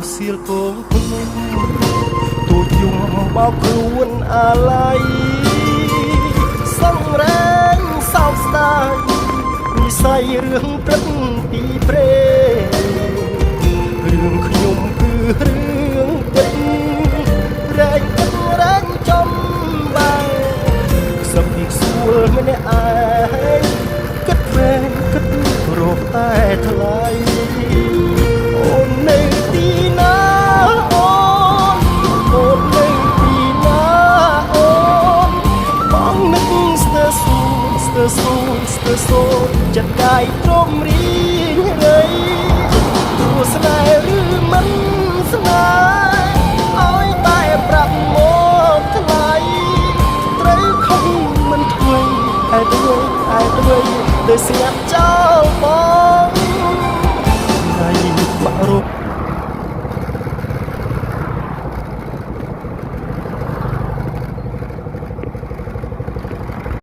សៀលពងភ្នំទូចយំបោកខ្លួនអាឡ័យសង្រែងសោកស្ដាយនិស័យរឿងព្រឹកពីព្រេរឿងខ្ញុំគឺរឿងពេញរែងទឹករែងចំបែសឹកពីស្រួលម្នាក់ឯងគិតវែងគិតរកតែថ្លៃអូននៅទីណាអូននៅទីណាអូនបងនឹកស្ទើរស៊ូស្ទើរស៊ូស្ទើរស៊ូចិត្តកាយទ្រមរីងរៃទោះស្នេហ៍ឬមិនស្នេហ៍ឲ្យតែប្រាប់មកថ្លៃត្រូវខំមិនធ្វើឯទៅដោយស្ងាត់